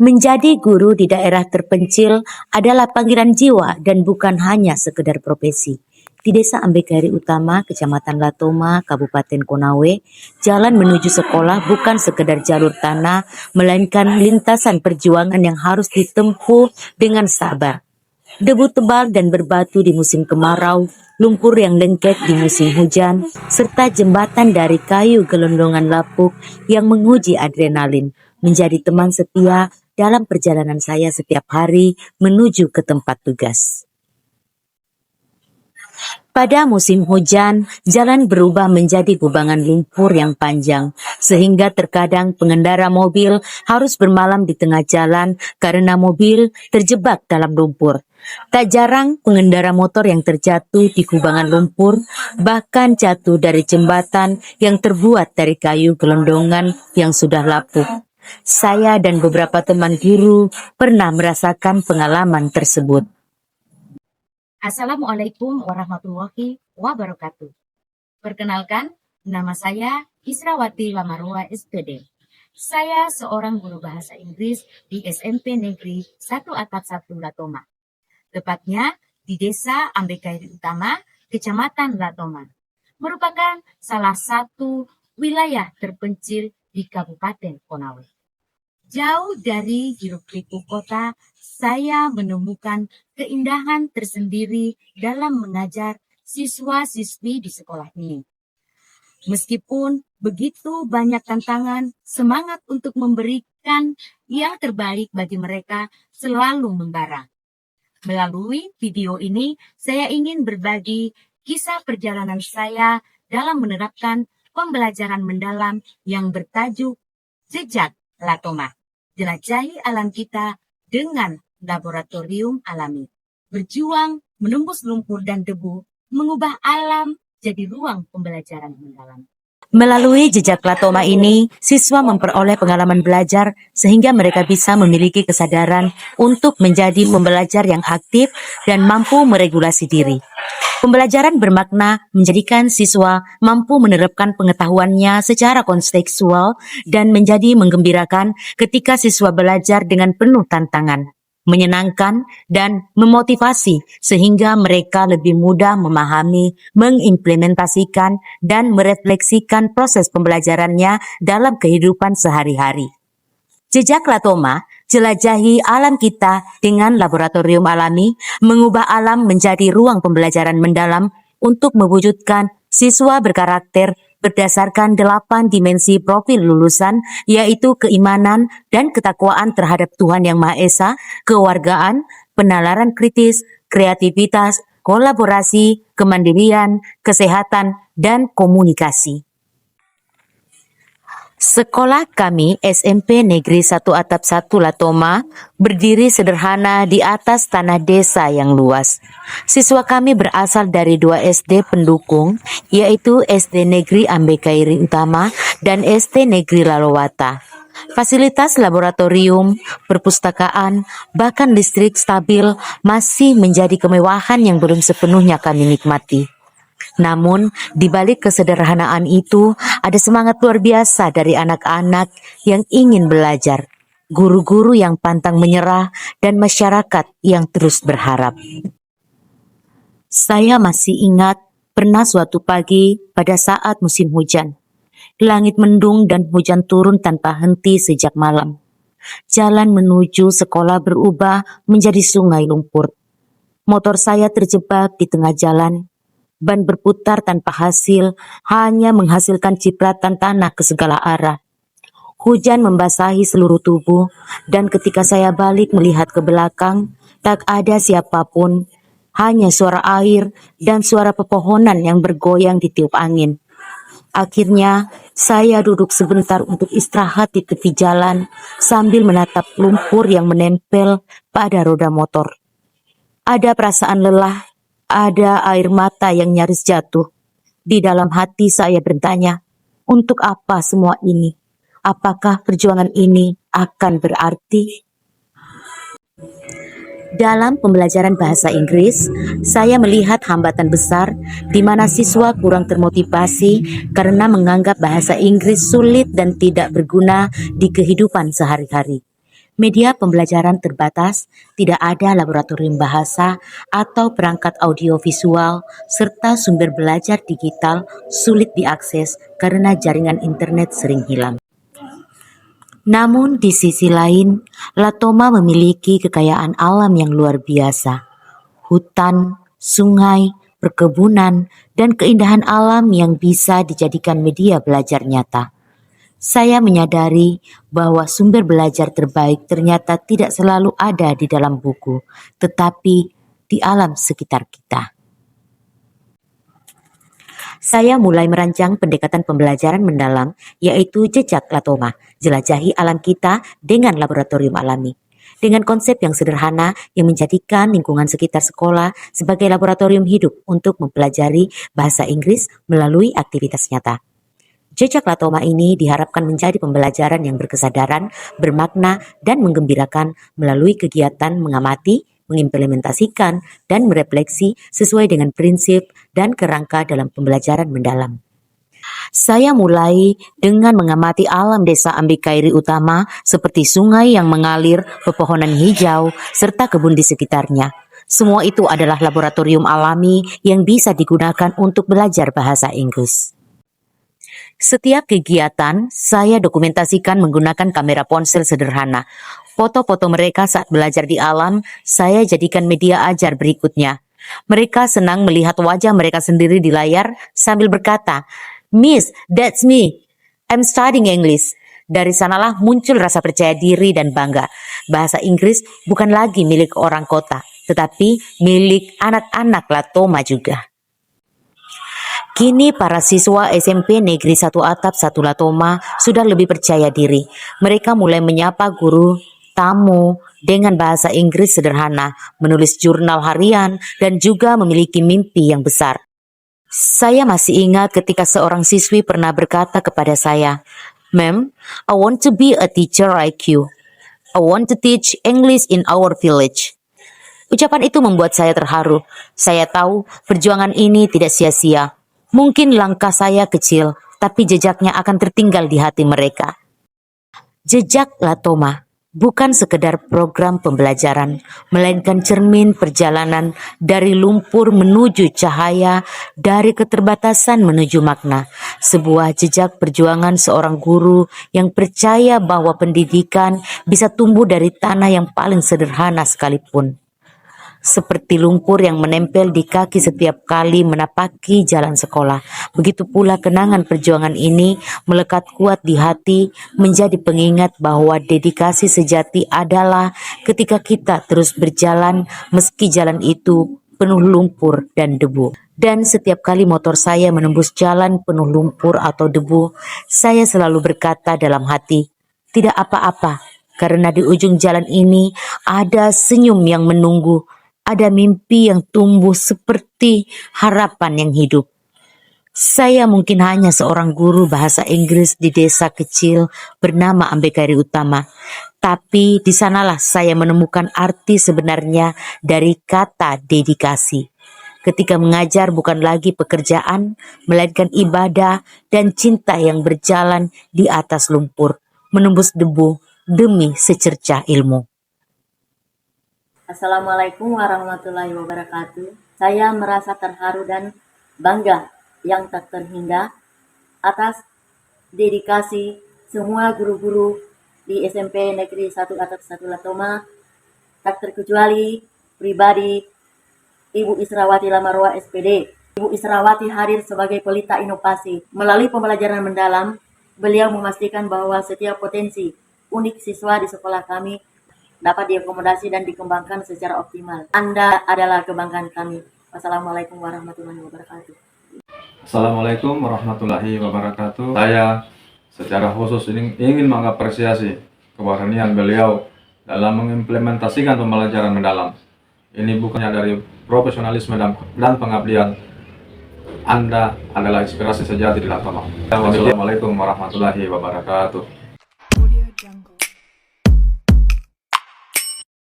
Menjadi guru di daerah terpencil adalah panggilan jiwa dan bukan hanya sekedar profesi. Di Desa Ambekari Utama, Kecamatan Latoma, Kabupaten Konawe, jalan menuju sekolah bukan sekedar jalur tanah, melainkan lintasan perjuangan yang harus ditempuh dengan sabar. Debu tebal dan berbatu di musim kemarau, lumpur yang lengket di musim hujan, serta jembatan dari kayu gelondongan lapuk yang menguji adrenalin, menjadi teman setia dalam perjalanan saya setiap hari menuju ke tempat tugas. Pada musim hujan, jalan berubah menjadi kubangan lumpur yang panjang, sehingga terkadang pengendara mobil harus bermalam di tengah jalan karena mobil terjebak dalam lumpur. Tak jarang pengendara motor yang terjatuh di kubangan lumpur, bahkan jatuh dari jembatan yang terbuat dari kayu gelondongan yang sudah lapuk. Saya dan beberapa teman guru pernah merasakan pengalaman tersebut. Assalamualaikum warahmatullahi wabarakatuh. Perkenalkan, nama saya Israwati Lamarua SPD. Saya seorang guru bahasa Inggris di SMP Negeri 1 Atap 1 Latoma. Tepatnya di Desa Ambekari Utama, Kecamatan Latoma. Merupakan salah satu wilayah terpencil di Kabupaten Konawe. Jauh dari hiruk-pikuk kota, saya menemukan keindahan tersendiri dalam mengajar siswa-siswi di sekolah ini. Meskipun begitu banyak tantangan, semangat untuk memberikan yang terbaik bagi mereka selalu membara. Melalui video ini, saya ingin berbagi kisah perjalanan saya dalam menerapkan pembelajaran mendalam yang bertajuk Jejak Latoma. Jelajahi alam kita dengan laboratorium alami. Berjuang menembus lumpur dan debu, mengubah alam jadi ruang pembelajaran mendalam. Melalui jejak Latoma ini, siswa memperoleh pengalaman belajar sehingga mereka bisa memiliki kesadaran untuk menjadi pembelajar yang aktif dan mampu meregulasi diri. Pembelajaran bermakna menjadikan siswa mampu menerapkan pengetahuannya secara kontekstual dan menjadi menggembirakan ketika siswa belajar dengan penuh tantangan, menyenangkan, dan memotivasi sehingga mereka lebih mudah memahami, mengimplementasikan, dan merefleksikan proses pembelajarannya dalam kehidupan sehari-hari. Jejak Latoma, jelajahi alam kita dengan laboratorium alami, mengubah alam menjadi ruang pembelajaran mendalam untuk mewujudkan siswa berkarakter berdasarkan 8 dimensi profil lulusan, yaitu keimanan dan ketakwaan terhadap Tuhan Yang Maha Esa, kewargaan, penalaran kritis, kreativitas, kolaborasi, kemandirian, kesehatan, dan komunikasi. Sekolah kami SMP Negeri 1 Atap 1 Latoma berdiri sederhana di atas tanah desa yang luas. Siswa kami berasal dari 2 SD pendukung, yaitu SD Negeri Ambekari Utama dan SD Negeri Lalowata. Fasilitas laboratorium, perpustakaan, bahkan listrik stabil masih menjadi kemewahan yang belum sepenuhnya kami nikmati. Namun, di balik kesederhanaan itu, ada semangat luar biasa dari anak-anak yang ingin belajar, guru-guru yang pantang menyerah, dan masyarakat yang terus berharap. Saya masih ingat pernah suatu pagi pada saat musim hujan. Langit mendung dan hujan turun tanpa henti sejak malam. Jalan menuju sekolah berubah menjadi sungai lumpur. Motor saya terjebak di tengah jalan. Ban berputar tanpa hasil, hanya menghasilkan cipratan tanah ke segala arah. Hujan membasahi seluruh tubuh, dan ketika saya balik melihat ke belakang, tak ada siapapun, hanya suara air dan suara pepohonan yang bergoyang di tiup angin. Akhirnya, saya duduk sebentar untuk istirahat di tepi jalan sambil menatap lumpur yang menempel pada roda motor. Ada perasaan lelah, ada air mata yang nyaris jatuh. Di dalam hati saya bertanya, untuk apa semua ini? Apakah perjuangan ini akan berarti? Dalam pembelajaran bahasa Inggris, saya melihat hambatan besar di mana siswa kurang termotivasi karena menganggap bahasa Inggris sulit dan tidak berguna di kehidupan sehari-hari. Media pembelajaran terbatas, tidak ada laboratorium bahasa atau perangkat audiovisual, serta sumber belajar digital sulit diakses karena jaringan internet sering hilang. Namun di sisi lain, Latoma memiliki kekayaan alam yang luar biasa. Hutan, sungai, perkebunan, dan keindahan alam yang bisa dijadikan media belajar nyata. Saya menyadari bahwa sumber belajar terbaik ternyata tidak selalu ada di dalam buku, tetapi di alam sekitar kita. Saya mulai merancang pendekatan pembelajaran mendalam, yaitu jejak Latoma, jelajahi alam kita dengan laboratorium alami. Dengan konsep yang sederhana yang menjadikan lingkungan sekitar sekolah sebagai laboratorium hidup untuk mempelajari bahasa Inggris melalui aktivitas nyata. Jejak Latoma ini diharapkan menjadi pembelajaran yang berkesadaran, bermakna, dan menggembirakan melalui kegiatan mengamati, mengimplementasikan, dan merefleksi sesuai dengan prinsip dan kerangka dalam pembelajaran mendalam. Saya mulai dengan mengamati alam desa Ambikairi Utama seperti sungai yang mengalir, pepohonan hijau, serta kebun di sekitarnya. Semua itu adalah laboratorium alami yang bisa digunakan untuk belajar bahasa Inggris. Setiap kegiatan, saya dokumentasikan menggunakan kamera ponsel sederhana. Foto-foto mereka saat belajar di alam, saya jadikan media ajar berikutnya. Mereka senang melihat wajah mereka sendiri di layar sambil berkata, "Miss, that's me. I'm studying English." Dari sanalah muncul rasa percaya diri dan bangga. Bahasa Inggris bukan lagi milik orang kota, tetapi milik anak-anak Latoma juga. Kini para siswa SMP Negeri 1 Atap 1 Latoma sudah lebih percaya diri. Mereka mulai menyapa guru, tamu dengan bahasa Inggris sederhana, menulis jurnal harian, dan juga memiliki mimpi yang besar. Saya masih ingat ketika seorang siswi pernah berkata kepada saya, "Ma'am, I want to be a teacher like you. I want to teach English in our village." Ucapan itu membuat saya terharu. Saya tahu perjuangan ini tidak sia-sia. Mungkin langkah saya kecil, tapi jejaknya akan tertinggal di hati mereka. Jejak Latoma bukan sekedar program pembelajaran, melainkan cermin perjalanan dari lumpur menuju cahaya, dari keterbatasan menuju makna. Sebuah jejak perjuangan seorang guru yang percaya bahwa pendidikan bisa tumbuh dari tanah yang paling sederhana sekalipun. Seperti lumpur yang menempel di kaki setiap kali menapaki jalan sekolah. Begitu pula kenangan perjuangan ini melekat kuat di hati, menjadi pengingat bahwa dedikasi sejati adalah ketika kita terus berjalan meski jalan itu penuh lumpur dan debu. Dan setiap kali motor saya menembus jalan penuh lumpur atau debu, saya selalu berkata dalam hati, "Tidak apa-apa, karena di ujung jalan ini ada senyum yang menunggu. Ada mimpi yang tumbuh seperti harapan yang hidup." Saya mungkin hanya seorang guru bahasa Inggris di desa kecil bernama Ambekairi Utama. Tapi di sanalah saya menemukan arti sebenarnya dari kata dedikasi. Ketika mengajar bukan lagi pekerjaan, melainkan ibadah dan cinta yang berjalan di atas lumpur, menembus debu demi secercah ilmu. Assalamualaikum warahmatullahi wabarakatuh. Saya merasa terharu dan bangga yang tak terhingga atas dedikasi semua guru-guru di SMP Negeri 1 Atap 1 Latoma, tak terkecuali pribadi Ibu Israwati Lamarwa SPD. Ibu Israwati hadir sebagai pelita inovasi. Melalui pembelajaran mendalam, beliau memastikan bahwa setiap potensi unik siswa di sekolah kami dapat diakomodasi dan dikembangkan secara optimal. Anda adalah kebanggaan kami. Wassalamualaikum warahmatullahi wabarakatuh. Assalamualaikum warahmatullahi wabarakatuh. Saya secara khusus ingin mengapresiasi keberanian beliau dalam mengimplementasikan pembelajaran mendalam. Ini bukannya dari profesionalisme dan pengabdian. Anda adalah inspirasi sejati di Latoma. Wassalamualaikum warahmatullahi wabarakatuh.